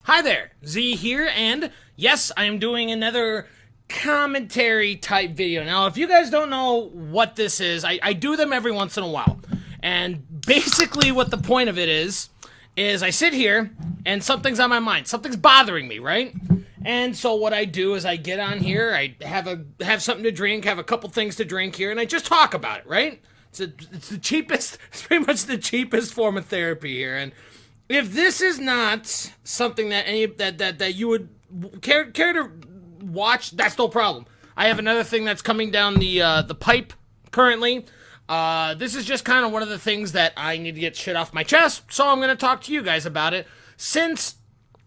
Hi there, Z here, and yes, I am doing another commentary type video. Now, if you guys don't know what this is, I do them every once in a while. And basically what the point of it is I sit here and something's on my mind. Something's bothering me, right? And so what I do is I get on here, I have something to drink, have a couple things to drink here, and I just talk about it, right? It's the cheapest, it's pretty much the cheapest form of therapy here. And if this is not something that that you would care to watch, that's no problem. I have another thing that's coming down the pipe currently. This is just kind of one of the things that I need to get shit off my chest, so I'm going to talk to you guys about it, since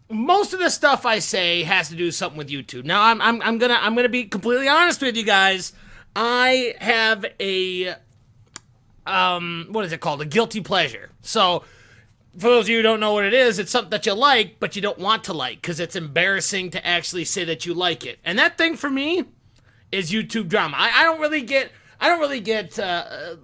most of the stuff I say has to do something with YouTube. Now, I'm gonna be completely honest with you guys. I have a what is it called? A guilty pleasure. So, for those of you who don't know what it is, it's something that you like, but you don't want to like, because it's embarrassing to actually say that you like it. And that thing for me is YouTube drama. I don't really get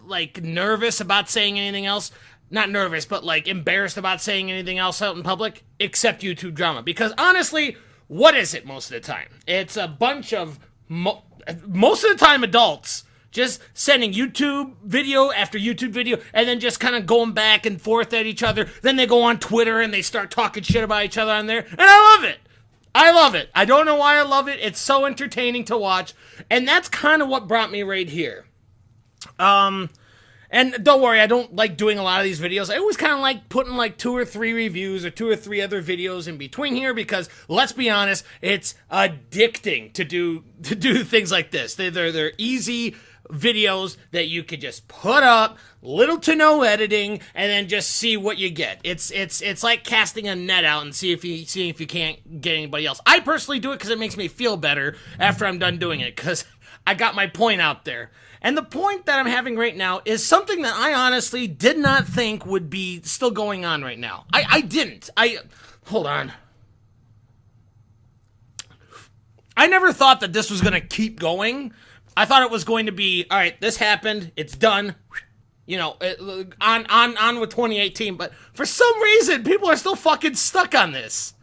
like nervous about saying anything else. Not nervous, but like embarrassed about saying anything else out in public, except YouTube drama. Because honestly, what is it most of the time? It's a bunch of, most of the time, adults just sending YouTube video after YouTube video, and then just kind of going back and forth at each other. Then they go on Twitter and they start talking shit about each other on there, and I love it. I love it. I don't know why I love it. It's so entertaining to watch, and that's kind of what brought me right here. And don't worry, I don't like doing a lot of these videos. I always kind of like putting like 2 or 3 reviews or 2 or 3 other videos in between here, because let's be honest, it's addicting to do things like this. They're easy videos that you could just put up, little to no editing, and then just see what you get. It's like casting a net out and see if you can't get anybody else. I personally do it because it makes me feel better after I'm done doing it, because I got my point out there. And the point that I'm having right now is something that I honestly did not think would be still going on right now. I didn't. Hold on. I never thought that this was going to keep going. I thought it was going to be, all right, this happened, it's done, you know, on with 2018. But for some reason, people are still fucking stuck on this.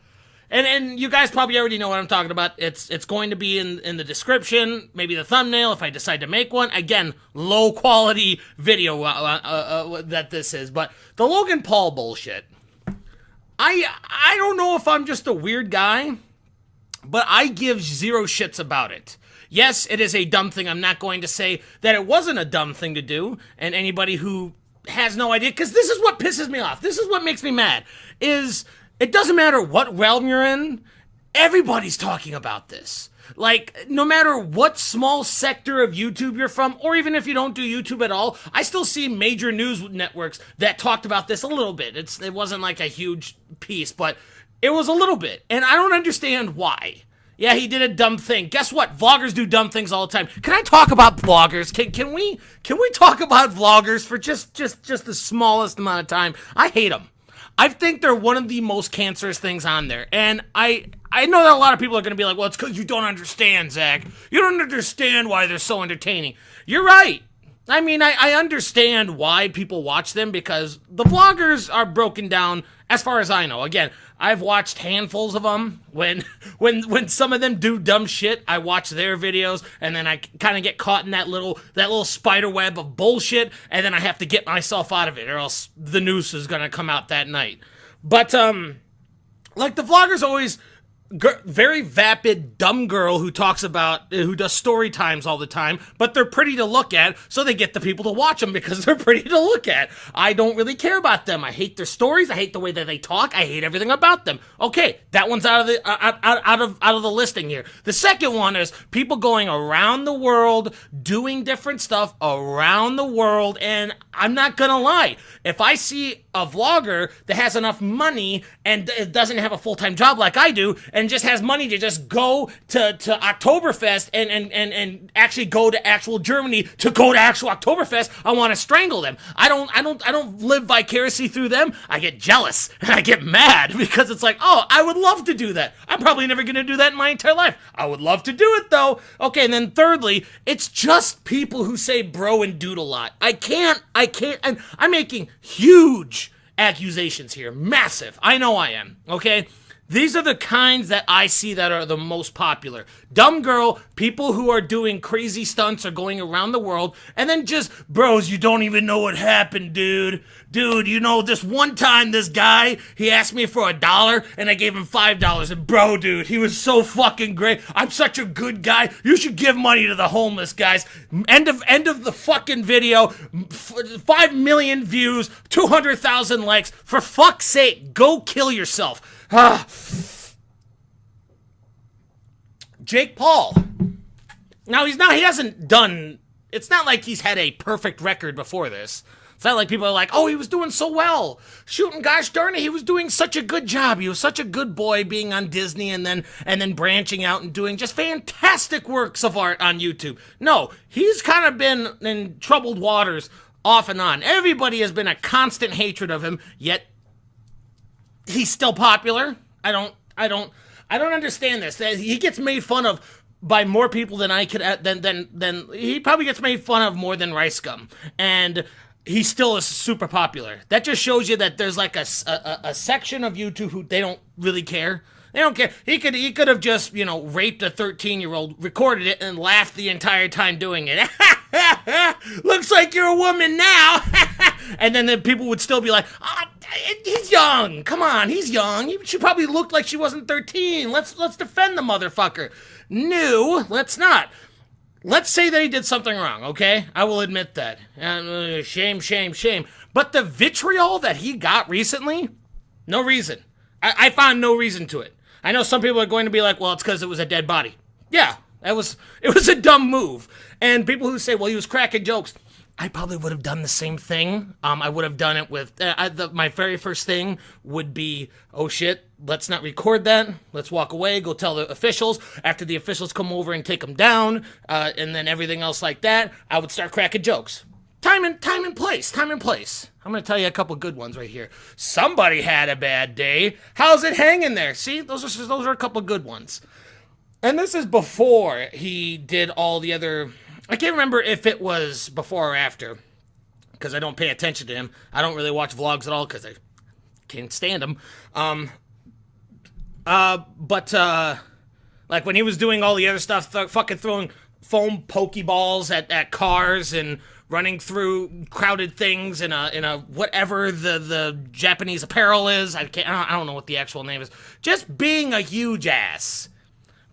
And you guys probably already know what I'm talking about. It's going to be in the description, maybe the thumbnail if I decide to make one. Again, low quality video that this is. But the Logan Paul bullshit. I don't know if I'm just a weird guy, but I give zero shits about it. Yes, it is a dumb thing. I'm not going to say that it wasn't a dumb thing to do. And anybody who has no idea, because this is what pisses me off. This is what makes me mad, is it doesn't matter what realm you're in, everybody's talking about this. Like, no matter what small sector of YouTube you're from, or even if you don't do YouTube at all, I still see major news networks that talked about this a little bit. It wasn't like a huge piece, but it was a little bit. And I don't understand why. Yeah, he did a dumb thing. Guess what? Vloggers do dumb things all the time. Can I talk about vloggers? Can we talk about vloggers for just the smallest amount of time? I hate them. I think they're one of the most cancerous things on there. And I know that a lot of people are going to be like, well, it's because you don't understand, Zach. You don't understand why they're so entertaining. You're right. I mean, I understand why people watch them, because the vloggers are broken down as far as I know. Again, I've watched handfuls of them. When some of them do dumb shit, I watch their videos, and then I kind of get caught in that little spider web of bullshit, and then I have to get myself out of it, or else the noose is gonna come out that night. But like, the vloggers always very vapid, dumb girl who does story times all the time, but they're pretty to look at, so they get the people to watch them because they're pretty to look at. I don't really care about them. I hate their stories. I hate the way that they talk. I hate everything about them. Okay, that one's out of the listing here. The second one is people going around the world, doing different stuff around the world, and I'm not gonna lie, if I see a vlogger that has enough money and doesn't have a full-time job like I do, and just has money to just go to Oktoberfest and actually go to actual Germany to go to actual Oktoberfest, I want to strangle them. I don't live vicariously through them. I get jealous and I get mad, because it's like, oh, I would love to do that. I'm probably never going to do that in my entire life. I would love to do it though. Okay, and then thirdly, it's just people who say bro and dude a lot. I can't, and I'm making huge accusations here. Massive. I know I am. Okay? These are the kinds that I see that are the most popular. Dumb girl, people who are doing crazy stunts are going around the world, and then just, bros, you don't even know what happened, dude. Dude, you know, this one time this guy, he asked me for $1, and I gave him $5, and bro, dude, he was so fucking great. I'm such a good guy. You should give money to the homeless, guys. End of the fucking video. 5 million views, 200,000 likes. For fuck's sake, go kill yourself. Jake Paul. Now he hasn't done, it's not like he's had a perfect record before this. It's not like people are like, oh, he was doing so well. Shooting, gosh darn it, he was doing such a good job. He was such a good boy being on Disney and then branching out and doing just fantastic works of art on YouTube. No, he's kind of been in troubled waters off and on. Everybody has been a constant hatred of him, yet he's still popular. I don't understand this. He gets made fun of by more people than I could. Than he probably gets made fun of more than Rice Gum, and he still is super popular. That just shows you that there's like a section of YouTube who they don't really care. They don't care. He could have just, you know, raped a 13-year-old, recorded it, and laughed the entire time doing it. Looks like you're a woman now. And then the people would still be like, oh, he's young. Come on, he's young. She probably looked like she wasn't 13. Let's defend the motherfucker. No, let's not. Let's say that he did something wrong, okay? I will admit that. Shame, shame, shame. But the vitriol that he got recently, no reason. I found no reason to it. I know some people are going to be like, well, it's because it was a dead body. Yeah, it was a dumb move. And people who say, well, he was cracking jokes, I probably would have done the same thing. I would have done it with, my very first thing would be, oh shit, let's not record that. Let's walk away, go tell the officials. After the officials come over and take them down, and then everything else like that, I would start cracking jokes. Time and place. I'm going to tell you a couple good ones right here. Somebody had a bad day. How's it hanging there? See, those are a couple good ones. And this is before he did all the other, I can't remember if it was before or after, because I don't pay attention to him. I don't really watch vlogs at all because I can't stand them. But like when he was doing all the other stuff, fucking throwing foam pokeballs at cars and running through crowded things in a whatever the Japanese apparel is. I don't know what the actual name is. Just being a huge ass.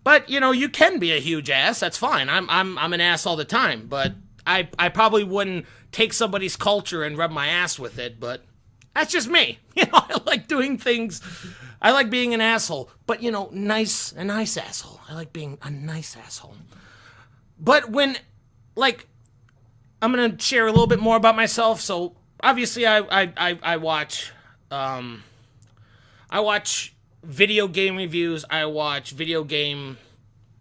But you know, you can be a huge ass. That's fine. I'm an ass all the time. But I probably wouldn't take somebody's culture and rub my ass with it. But that's just me. You know, I like doing things. I like being an asshole. But you know, a nice asshole. I like being a nice asshole. But when, like, I'm gonna share a little bit more about myself. So obviously, I watch video game reviews. I watch video game,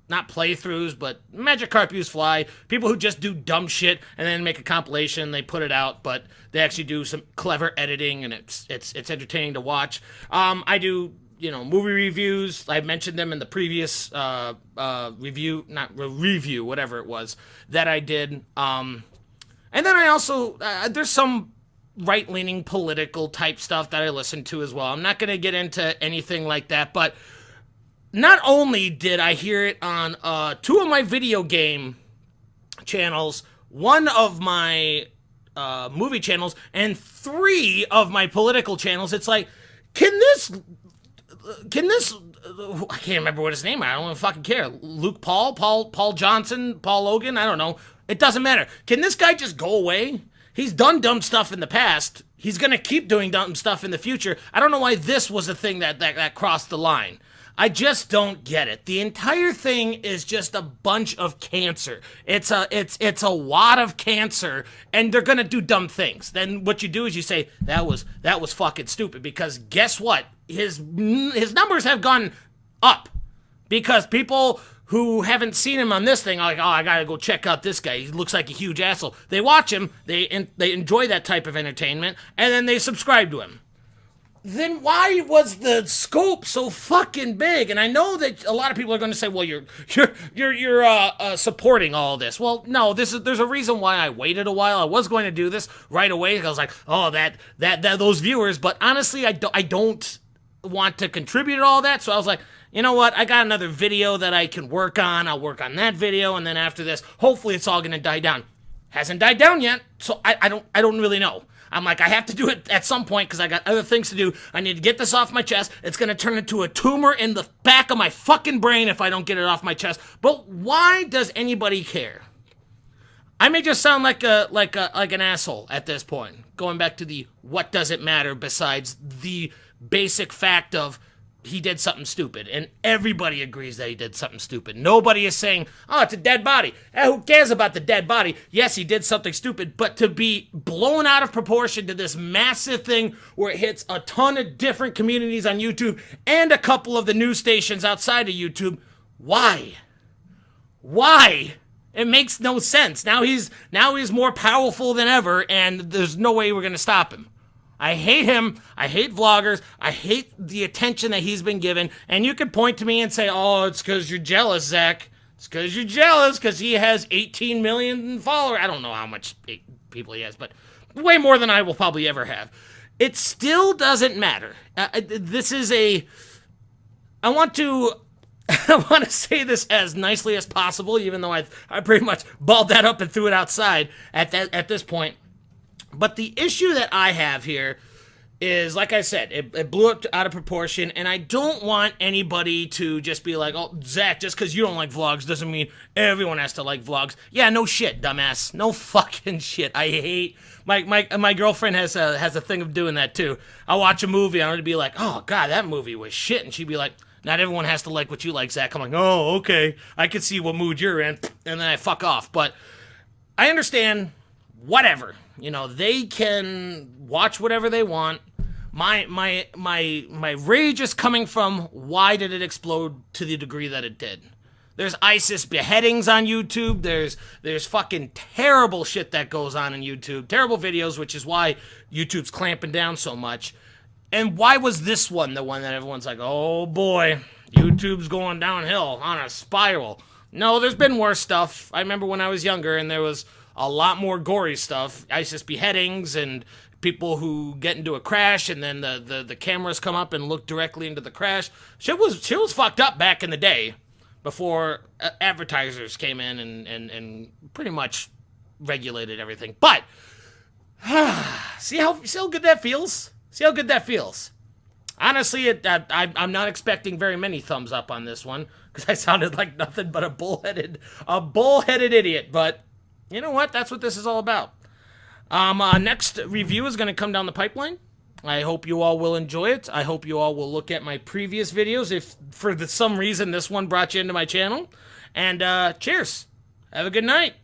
not playthroughs, but Magikarp use Fly. People who just do dumb shit and then make a compilation. They put it out, but they actually do some clever editing, and it's entertaining to watch. I do, you know, movie reviews. I mentioned them in the previous review, whatever it was that I did. And then I also, there's some right-leaning political type stuff that I listen to as well. I'm not going to get into anything like that, but not only did I hear it on 2 of my video game channels, 1 of my movie channels, and 3 of my political channels, it's like, can this, I can't remember what his name is. I don't even fucking care. Luke Paul Johnson, Paul Logan, I don't know. It doesn't matter. Can this guy just go away? He's done dumb stuff in the past. He's going to keep doing dumb stuff in the future. I don't know why this was a thing that crossed the line. I just don't get it. The entire thing is just a bunch of cancer. It's a wad of cancer, and they're going to do dumb things. Then what you do is you say, that was fucking stupid, because guess what? His numbers have gone up because people who haven't seen him on this thing are like, oh, I gotta go check out this guy. He looks like a huge asshole. They watch him, they enjoy that type of entertainment, and then they subscribe to him. Then why was the scope so fucking big? And I know that a lot of people are going to say, well, you're supporting all this. Well, no, there's a reason why I waited a while. I was going to do this right away. I was like, oh, that those viewers. But honestly, I don't want to contribute to all that. So I was like, you know what? I got another video that I can work on. I'll work on that video, and then after this, hopefully it's all gonna die down. Hasn't died down yet, so I don't really know. I'm like, I have to do it at some point because I got other things to do. I need to get this off my chest. It's gonna turn into a tumor in the back of my fucking brain if I don't get it off my chest. But why does anybody care? I may just sound like an asshole at this point. Going back to the what does it matter besides the basic fact of he did something stupid, and everybody agrees that he did something stupid. Nobody is saying, oh, it's a dead body. Who cares about the dead body? Yes, he did something stupid, but to be blown out of proportion to this massive thing where it hits a ton of different communities on YouTube and a couple of the news stations outside of YouTube, why? Why? It makes no sense. Now he's more powerful than ever, and there's no way we're gonna stop him. I hate him. I hate vloggers. I hate the attention that he's been given. And you could point to me and say, oh, it's because you're jealous, Zach. It's because you're jealous because he has 18 million followers. I don't know how much people he has, but way more than I will probably ever have. It still doesn't matter. This is a... I want to say this as nicely as possible, even though I pretty much balled that up and threw it outside at this point. But the issue that I have here is, like I said, it blew up out of proportion, and I don't want anybody to just be like, oh, Zach, just because you don't like vlogs doesn't mean everyone has to like vlogs. Yeah, no shit, dumbass. No fucking shit. I hate... My girlfriend has a thing of doing that, too. I'll watch a movie, and I'll be like, oh, God, that movie was shit, and she'd be like, not everyone has to like what you like, Zach. I'm like, oh, okay. I can see what mood you're in, and then I fuck off. But I understand... Whatever, you know, they can watch whatever they want. My rage is coming from why did it explode to the degree that it did. There's ISIS beheadings on YouTube. There's fucking terrible shit that goes on YouTube. Terrible videos, which is why YouTube's clamping down so much. And why was this one the one that everyone's like, oh boy, YouTube's going downhill on a spiral? No, there's been worse stuff. I remember when I was younger and there was a lot more gory stuff, ISIS beheadings and people who get into a crash and then the cameras come up and look directly into the crash. Shit was fucked up back in the day before advertisers came in and pretty much regulated everything. But see how good that feels? See how good that feels? Honestly, I'm not expecting very many thumbs up on this one because I sounded like nothing but a bullheaded idiot, but you know what? That's what this is all about. Next review is going to come down the pipeline. I hope you all will enjoy it. I hope you all will look at my previous videos if for some reason this one brought you into my channel. And cheers. Have a good night.